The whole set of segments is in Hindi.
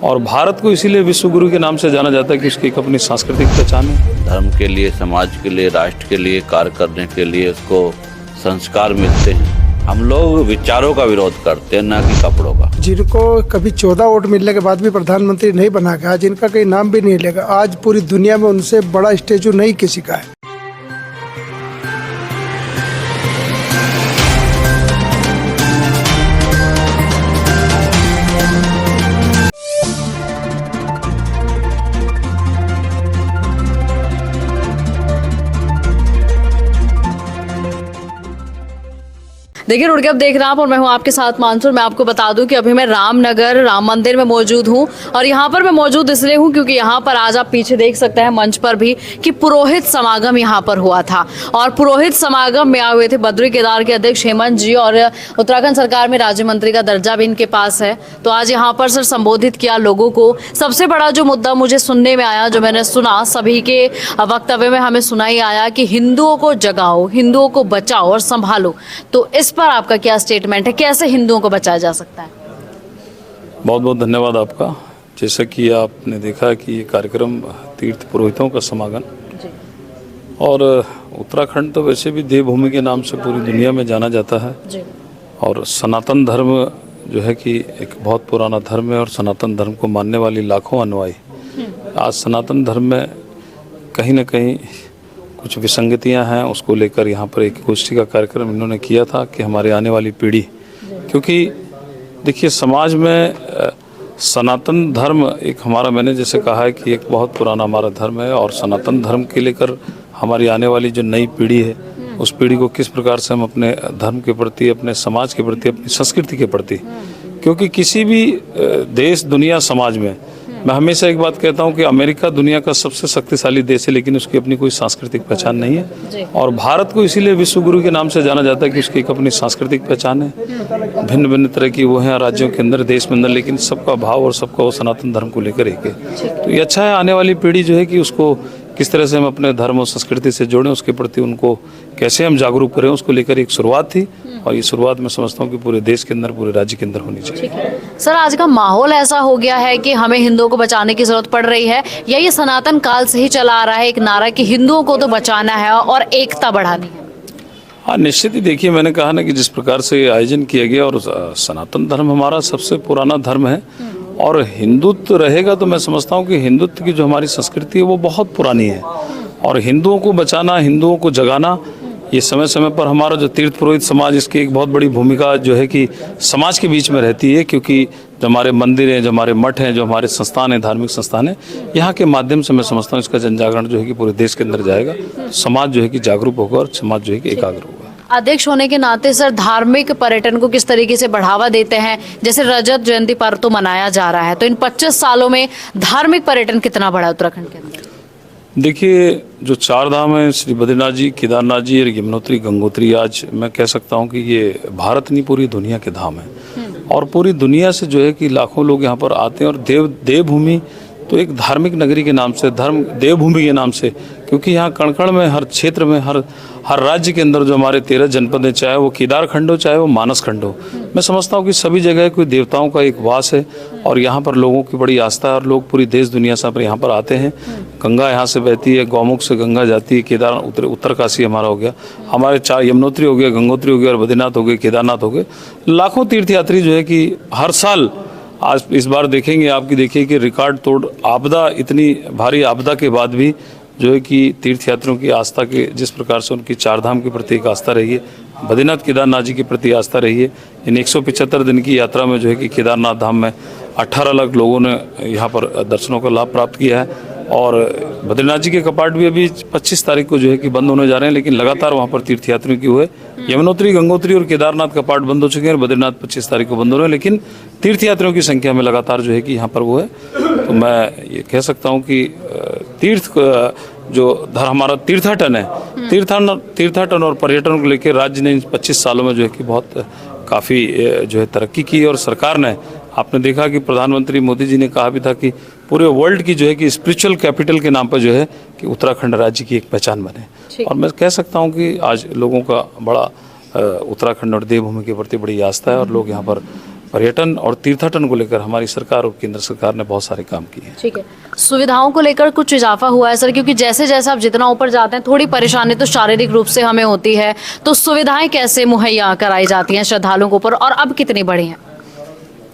और भारत को इसीलिए विश्व गुरु के नाम से जाना जाता है कि उसकी एक अपनी सांस्कृतिक पहचान है। धर्म के लिए, समाज के लिए, राष्ट्र के लिए कार्य करने के लिए उसको संस्कार मिलते हैं। हम लोग विचारों का विरोध करते हैं, ना कि कपड़ों का। जिनको कभी 14 वोट मिलने के बाद भी प्रधानमंत्री नहीं बना गया, जिनका कहीं नाम भी नहीं लेगा, आज पूरी दुनिया में उनसे बड़ा स्टेचू नहीं किसी का है। देखिए रुड़ के अब देख रहे हैं आप और मैं हूं आपके साथ मानसूर। मैं आपको बता दूं कि अभी मैं रामनगर राम मंदिर में मौजूद हूं और यहां पर मैं मौजूद इसलिए हूं क्योंकि यहां पर आज आप पीछे देख सकते हैं मंच पर भी कि पुरोहित समागम यहां पर हुआ था और पुरोहित समागम में आए हुए थे बद्री केदार के अध्यक्ष हेमंत जी और उत्तराखंड सरकार में राज्य मंत्री का दर्जा भी इनके पास है। तो आज यहाँ पर सर संबोधित किया लोगों को। सबसे बड़ा जो मुद्दा मुझे सुनने में आया, जो मैंने सुना सभी के वक्तव्य में हमें सुना ही आया कि हिंदुओं को जगाओ, हिंदुओं को बचाओ और संभालो। तो इस पर आपका क्या स्टेटमेंट है, कैसे हिंदुओं को बचाया जा सकता है? बहुत बहुत धन्यवाद आपका। जैसा कि आपने देखा कि ये कार्यक्रम तीर्थ पुरोहितों का समागम और उत्तराखंड तो वैसे भी देवभूमि के नाम से पूरी दुनिया में जाना जाता है जी। और सनातन धर्म जो है कि एक बहुत पुराना धर्म है और सनातन धर्म को मानने वाली लाखों अनुयायी। आज सनातन धर्म में कहीं ना कहीं कुछ विसंगतियां हैं, उसको लेकर यहाँ पर एक गोष्ठी का कार्यक्रम इन्होंने किया था कि हमारे आने वाली पीढ़ी, क्योंकि देखिए समाज में सनातन धर्म एक हमारा, मैंने जैसे कहा है कि एक बहुत पुराना हमारा धर्म है और सनातन धर्म के लेकर हमारी आने वाली जो नई पीढ़ी है उस पीढ़ी को किस प्रकार से हम अपने धर्म के प्रति, अपने समाज के प्रति, अपनी संस्कृति के प्रति, क्योंकि किसी भी देश, दुनिया, समाज में मैं हमेशा एक बात कहता हूं कि अमेरिका दुनिया का सबसे शक्तिशाली देश है लेकिन उसकी अपनी कोई सांस्कृतिक पहचान नहीं है और भारत को इसीलिए विश्व गुरु के नाम से जाना जाता है कि उसकी एक अपनी सांस्कृतिक पहचान है। भिन्न भिन्न तरह की वो हैं राज्यों के अंदर, देश में अंदर, लेकिन सबका भाव और सबका वो सनातन धर्म को लेकर एक है। तो ये अच्छा है, आने वाली पीढ़ी जो है कि उसको किस तरह से हम अपने धर्म और संस्कृति से जोड़ें, उसके प्रति उनको कैसे हम जागरूक करें, उसको लेकर एक शुरुआत थी और ये शुरुआत मैं समझता हूँ कि पूरे देश के अंदर, पूरे राज्य के अंदर होनी चाहिए। सर आज का माहौल ऐसा हो गया है कि हमें हिंदुओं को बचाने की जरूरत पड़ रही है या ये सनातन काल से ही चला आ रहा है एक नारा कि हिंदुओं को तो बचाना है और एकता बढ़ानी है? हाँ निश्चित ही, देखिए मैंने कहा ना कि जिस प्रकार से आयोजन किया गया और सनातन धर्म हमारा सबसे पुराना धर्म है और हिंदुत्व रहेगा तो मैं समझता हूँ कि हिंदुत्व की जो हमारी संस्कृति है वो बहुत पुरानी है और हिंदुओं को बचाना, हिंदुओं को जगाना, ये समय समय पर हमारा जो तीर्थ पुरोहित समाज, इसकी एक बहुत बड़ी भूमिका जो है कि समाज के बीच में रहती है, क्योंकि जो हमारे मंदिर हैं, जो हमारे मठ हैं, जो हमारे संस्थान हैं, धार्मिक संस्थान हैं, यहाँ के माध्यम से मैं समझता हूँ इसका जन जागरण जो है कि पूरे देश के अंदर जाएगा, समाज जो है कि जागरूक होगा और समाज जो है कि एकाग्र होगा। अध्यक्ष होने के नाते सर धार्मिक पर्यटन को किस तरीके से बढ़ावा देते हैं? जैसे रजत जयंती पर्व तो मनाया जा रहा है, तो इन 25 सालों में धार्मिक पर्यटन कितना बढ़ा उत्तराखंड के अंदर? देखिए जो चार धाम है, श्री बद्रीनाथ जी, केदारनाथ जी और यमुनोत्री, गंगोत्री, आज मैं कह सकता हूँ कि ये भारत नहीं पूरी दुनिया के धाम है और पूरी दुनिया से जो है कि लाखों लोग यहाँ पर आते हैं और देवभूमि तो एक धार्मिक नगरी के नाम से, धर्म देवभूमि के नाम से, क्योंकि यहाँ कण कण में, हर क्षेत्र में, हर राज्य के अंदर जो हमारे 13 जनपद हैं, चाहे वो केदार खंड हो चाहे वो मानस खंड हो, मैं समझता हूँ कि सभी जगह कोई देवताओं का एक वास है और यहाँ पर लोगों की बड़ी आस्था है और लोग पूरी देश दुनिया से पर यहाँ पर आते हैं। गंगा यहाँ से बहती है, गौमुख से गंगा जाती है, केदार उत्तरकाशी हमारा हो गया, हमारे 4 यमुनोत्री हो गया, गंगोत्री हो गया और बद्रीनाथ हो गए, केदारनाथ हो गए। लाखों तीर्थयात्री जो है कि हर साल, आज इस बार देखेंगे आपकी, देखिए कि रिकॉर्ड तोड़ आपदा, इतनी भारी आपदा के बाद भी जो है कि तीर्थयात्रियों की आस्था के, जिस प्रकार से उनकी चार धाम के प्रति एक आस्था रही है, बद्रीनाथ केदारनाथ जी के प्रति आस्था रही है। इन 175 दिन की यात्रा में जो है कि केदारनाथ धाम में 18 लाख लोगों ने यहाँ पर दर्शनों का लाभ प्राप्त किया है और बद्रीनाथ जी के कपाट भी अभी 25 तारीख को जो है कि बंद होने जा रहे हैं, लेकिन लगातार वहाँ पर तीर्थयात्रियों की हुए, यमुनोत्री, गंगोत्री और केदारनाथ कपाट बंद हो चुके हैं और बद्रीनाथ 25 तारीख को बंद हो रहे हैं, लेकिन तीर्थयात्रियों की संख्या में लगातार जो है कि यहाँ पर वो है। तो मैं ये कह सकता हूँ कि तीर्थ जो हमारा तीर्थाटन है, तीर्थाटन और पर्यटन को लेकर राज्य ने 25 सालों में जो है कि बहुत काफ़ी जो है तरक्की की और सरकार ने, आपने देखा कि प्रधानमंत्री मोदी जी ने कहा भी था कि पूरे वर्ल्ड की जो है कि स्पिरिचुअल कैपिटल के नाम पर जो है कि उत्तराखंड राज्य की एक पहचान बने और मैं कह सकता हूँ कि आज लोगों का बड़ा उत्तराखंड और देवभूमि के प्रति बड़ी आस्था है और लोग यहाँ पर पर्यटन और तीर्थाटन को लेकर हमारी सरकार और केंद्र सरकार ने बहुत सारे काम किए हैं। ठीक है, सुविधाओं को लेकर कुछ इजाफा हुआ है सर? क्योंकि जैसे जैसे आप जितना ऊपर जाते हैं थोड़ी परेशानी तो शारीरिक रूप से हमें होती है, तो सुविधाएं कैसे मुहैया कराई जाती हैं श्रद्धालुओं के ऊपर, और अब कितनी बढ़ी हैं?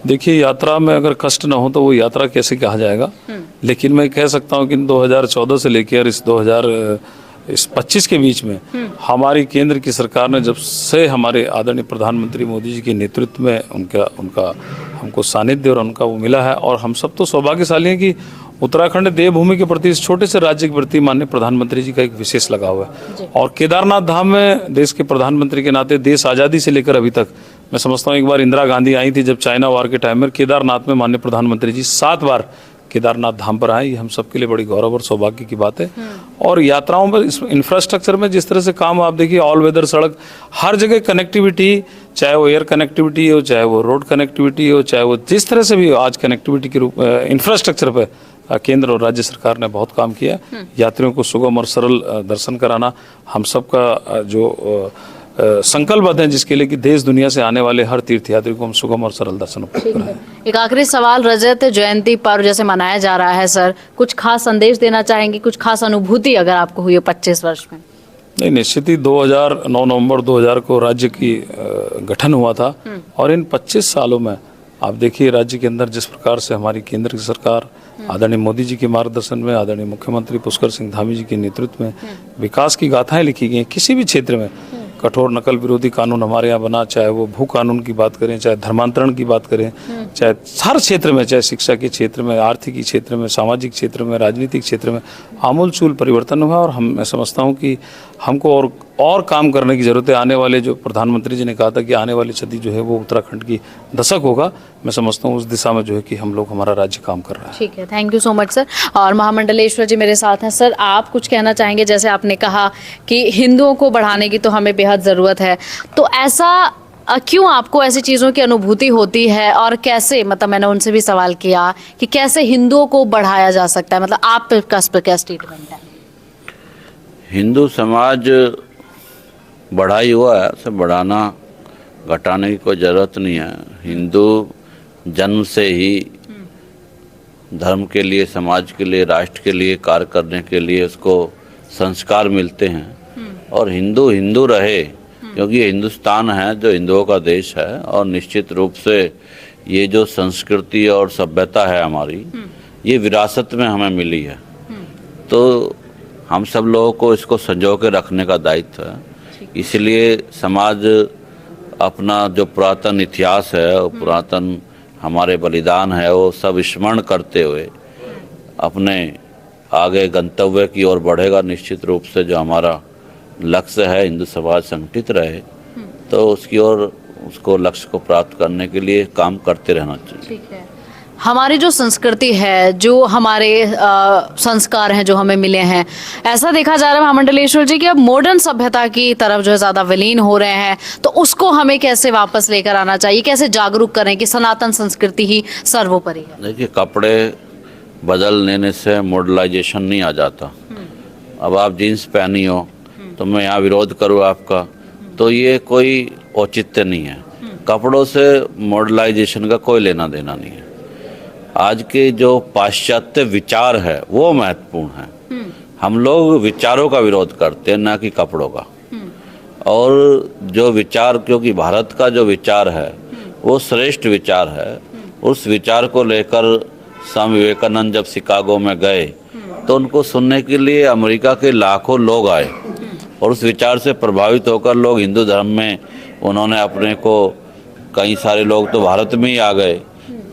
देखिए, यात्रा में अगर कष्ट न हो तो वो यात्रा कैसे कहा जाएगा। लेकिन मैं कह सकता हूँ कि 2014 से लेकर इस 2025 के बीच में हमारी केंद्र की सरकार ने, जब से हमारे आदरणीय प्रधानमंत्री मोदी जी के नेतृत्व में उनका हमको सानिध्य और उनका वो मिला है, और हम सब तो सौभाग्यशाली हैं कि उत्तराखंड देवभूमि के प्रति, इस छोटे से राज्य के प्रति माननीय प्रधानमंत्री जी का एक विशेष लगाव है। और केदारनाथ धाम में देश के प्रधानमंत्री के नाते देश आज़ादी से लेकर अभी तक, मैं समझता हूँ एक बार इंदिरा गांधी आई थी जब चाइना वार के टाइम में, केदारनाथ में माननीय प्रधानमंत्री जी 7 बार केदारनाथ धाम पर आए। ये हम सबके लिए बड़ी गौरव और सौभाग्य की बात है। और यात्राओं में इंफ्रास्ट्रक्चर में जिस तरह से काम, आप देखिए ऑल वेदर सड़क, हर जगह कनेक्टिविटी, चाहे वो एयर कनेक्टिविटी हो, चाहे वो रोड कनेक्टिविटी हो, चाहे वो जिस तरह से भी आज कनेक्टिविटी के रूप इंफ्रास्ट्रक्चर पर केंद्र और राज्य सरकार ने बहुत काम किया। यात्रियों को सुगम और सरल दर्शन कराना हम सबका जो संकल्पबद्ध है, जिसके लिए कि देश दुनिया से आने वाले हर तीर्थयात्री को हम सुगम और सरल दर्शन उपलब्ध कराएं। एक आखिरी सवाल, रजत जयंती पर्व जैसे मनाया जा रहा है सर, कुछ खास संदेश देना चाहेंगे, कुछ खास अनुभूति अगर आपको हुई है 25 वर्ष में? नहीं, निश्चित ही 9 नवंबर 2000 को राज्य की गठन हुआ था, और इन 25 सालों में आप देखिए राज्य के अंदर जिस प्रकार से हमारी केंद्र की सरकार आदरणीय मोदी जी के मार्गदर्शन में, आदरणीय मुख्यमंत्री पुष्कर सिंह धामी जी के नेतृत्व में विकास की गाथाएं लिखी गई। किसी भी क्षेत्र में कठोर नकल विरोधी कानून हमारे यहाँ बना, चाहे वो भू कानून की बात करें, चाहे धर्मांतरण की बात करें, चाहे हर क्षेत्र में, चाहे शिक्षा के क्षेत्र में, आर्थिक क्षेत्र में, सामाजिक क्षेत्र में, राजनीतिक क्षेत्र में आमूलचूल परिवर्तन हुआ। और मैं समझता हूँ कि हमको और काम करने की जरूरत है। आने वाले, जो प्रधानमंत्री जी ने कहा था कि आने वाली सदी जो है वो उत्तराखंड की दशक होगा, मैं समझता हूँ उस दिशा में जो है कि हम लोग, हमारा राज्य काम कर रहा है। ठीक है, thank you so much sir. और महामंडलेश्वर जी मेरे साथ हैं। सर, आप कुछ कहना चाहेंगे? जैसे आपने कहा कि हिंदुओं को बढ़ाने की तो हमें बेहद ज़रूरत है, तो ऐसा क्यों आपको ऐसी चीज़ों की अनुभूति होती है, और कैसे, मतलब मैंने उनसे भी सवाल किया कि कैसे हिंदुओं को बढ़ाया जा सकता है, मतलब आपका इस पर क्या स्टेटमेंट है? हिंदू समाज बढ़ाई हुआ है, उसे बढ़ाना घटाने की कोई ज़रूरत नहीं है। हिंदू जन्म से ही धर्म के लिए, समाज के लिए, राष्ट्र के लिए कार्य करने के लिए उसको संस्कार मिलते हैं, और हिंदू हिंदू रहे, क्योंकि ये हिंदुस्तान है जो हिंदुओं का देश है। और निश्चित रूप से ये जो संस्कृति और सभ्यता है हमारी, ये विरासत में हमें मिली है, तो हम सब लोगों को इसको संजो के रखने का दायित्व है। इसलिए समाज अपना जो पुरातन इतिहास है, वो पुरातन हमारे बलिदान है, वो सब स्मरण करते हुए अपने आगे गंतव्य की ओर बढ़ेगा। निश्चित रूप से जो हमारा लक्ष्य है हिंदू समाज संगठित रहे, तो उसकी ओर, उसको लक्ष्य को प्राप्त करने के लिए काम करते रहना चाहिए। ठीक है, हमारी जो संस्कृति है, जो हमारे संस्कार हैं जो हमें मिले हैं, ऐसा देखा जा रहा है महामंडलेश्वर जी कि अब मॉडर्न सभ्यता की तरफ जो है ज़्यादा विलीन हो रहे हैं, तो उसको हमें कैसे वापस लेकर आना चाहिए, कैसे जागरूक करें कि सनातन संस्कृति ही सर्वोपरि है? देखिए, कपड़े बदल लेने से मॉडर्नाइजेशन नहीं आ जाता। अब आप जीन्स पहनी हो तो मैं यहाँ विरोध करूँ आपका, तो ये कोई औचित्य नहीं है। कपड़ों से मॉडर्नाइजेशन का कोई लेना देना नहीं है। आज के जो पाश्चात्य विचार है वो महत्वपूर्ण है। हम लोग विचारों का विरोध करते हैं, ना कि कपड़ों का। और जो विचार, क्योंकि भारत का जो विचार है वो श्रेष्ठ विचार है, उस विचार को लेकर स्वामी विवेकानंद जब शिकागो में गए तो उनको सुनने के लिए अमेरिका के लाखों लोग आए, और उस विचार से प्रभावित होकर लोग हिंदू धर्म में, उन्होंने अपने को, कई सारे लोग तो भारत में ही आ गए।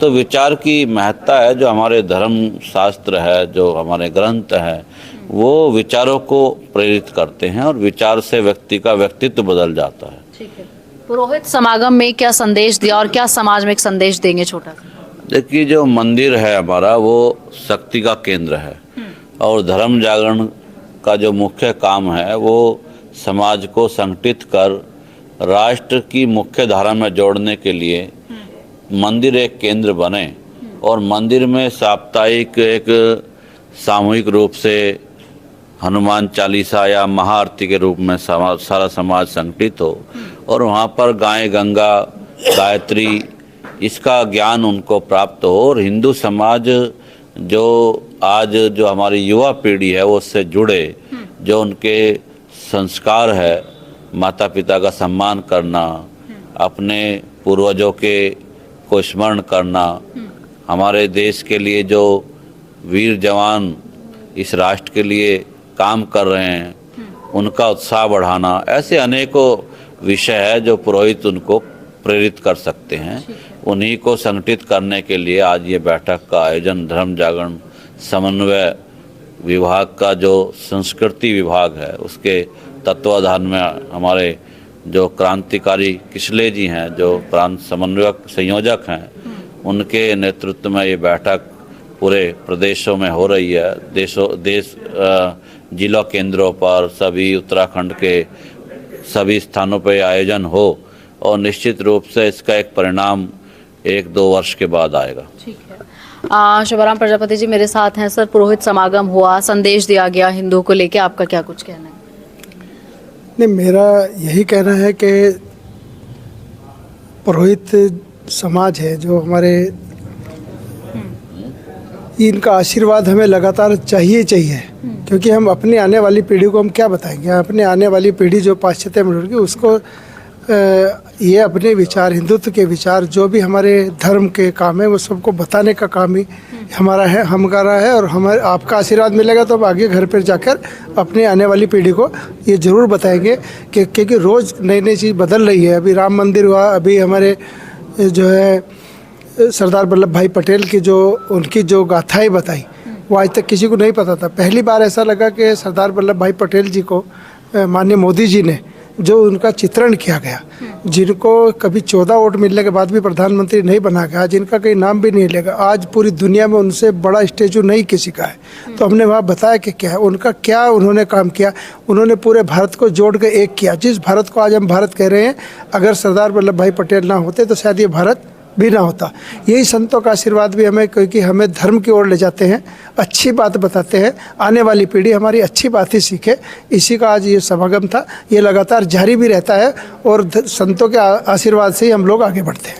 तो विचार की महत्ता है, जो हमारे धर्म शास्त्र है, जो हमारे ग्रंथ है, वो विचारों को प्रेरित करते हैं, और विचार से व्यक्ति का व्यक्तित्व बदल जाता है। ठीक है, पुरोहित समागम में क्या संदेश दिया, और क्या समाज में एक संदेश देंगे छोटा सा? देखिए, जो मंदिर है हमारा, वो शक्ति का केंद्र है, और धर्म जागरण का जो मुख्य काम है वो समाज को संगठित कर राष्ट्र की मुख्य धारा में जोड़ने के लिए मंदिर एक केंद्र बने, और मंदिर में साप्ताहिक एक सामूहिक रूप से हनुमान चालीसा या महाआरती के रूप में सारा समाज संगठित हो, और वहाँ पर गाय गंगा गायत्री इसका ज्ञान उनको प्राप्त हो और हिंदू समाज जो आज जो हमारी युवा पीढ़ी है वो उससे जुड़े, जो उनके संस्कार है, माता पिता का सम्मान करना, अपने पूर्वजों के को स्मरण करना, हमारे देश के लिए जो वीर जवान इस राष्ट्र के लिए काम कर रहे हैं उनका उत्साह बढ़ाना, ऐसे अनेकों विषय है जो पुरोहित उनको प्रेरित कर सकते हैं। उन्हीं को संगठित करने के लिए आज ये बैठक का आयोजन धर्म जागरण समन्वय विभाग का जो संस्कृति विभाग है उसके तत्वाधान में हमारे जो क्रांतिकारी किसले जी हैं, जो प्रांत समन्वयक संयोजक हैं, उनके नेतृत्व में ये बैठक पूरे प्रदेशों में हो रही है। जिला केंद्रों पर सभी उत्तराखंड के सभी स्थानों पर आयोजन हो और निश्चित रूप से इसका एक परिणाम 1-2 वर्ष के बाद आएगा। ठीक है। शिवराम प्रजापति जी मेरे साथ हैं। सर, पुरोहित समागम हुआ, संदेश दिया गया हिंदुओं को लेके, आपका क्या कुछ कहना है? नहीं, मेरा यही कहना है कि पुरोहित समाज है जो हमारे, इनका आशीर्वाद हमें लगातार चाहिए, क्योंकि हम अपनी आने वाली पीढ़ी को हम क्या बताएंगे? अपने आने वाली पीढ़ी जो पाश्चात्य में होगी उसको ये अपने विचार, हिंदुत्व के विचार, जो भी हमारे धर्म के काम है वो सबको बताने का काम ही हमारा है और हमारे आपका आशीर्वाद मिलेगा तो हम आगे घर पर जाकर अपने आने वाली पीढ़ी को ये ज़रूर बताएंगे कि क्योंकि रोज़ नई नई चीज़ बदल रही है। अभी राम मंदिर हुआ, अभी हमारे जो है सरदार वल्लभ भाई पटेल की जो उनकी जो गाथाएँ बताई वो आज तक किसी को नहीं पता था। पहली बार ऐसा लगा कि सरदार वल्लभ भाई पटेल जी को माननीय मोदी जी ने जो उनका चित्रण किया गया, जिनको कभी 14 वोट मिलने के बाद भी प्रधानमंत्री नहीं बना गया, जिनका कहीं नाम भी नहीं लेगा, आज पूरी दुनिया में उनसे बड़ा स्टेचू नहीं किसी का है। तो हमने वहाँ बताया कि क्या है उनका, क्या उन्होंने काम किया। उन्होंने पूरे भारत को जोड़ के एक किया। जिस भारत को आज हम भारत कह रहे हैं, अगर सरदार वल्लभ भाई पटेल ना होते तो शायद ये भारत भी ना होता। यही संतों का आशीर्वाद भी हमें, क्योंकि हमें धर्म की ओर ले जाते हैं, अच्छी बात बताते हैं, आने वाली पीढ़ी हमारी अच्छी बात ही सीखे। इसी का आज ये समागम था। ये लगातार जारी भी रहता है और संतों के आशीर्वाद से ही हम लोग आगे बढ़ते हैं।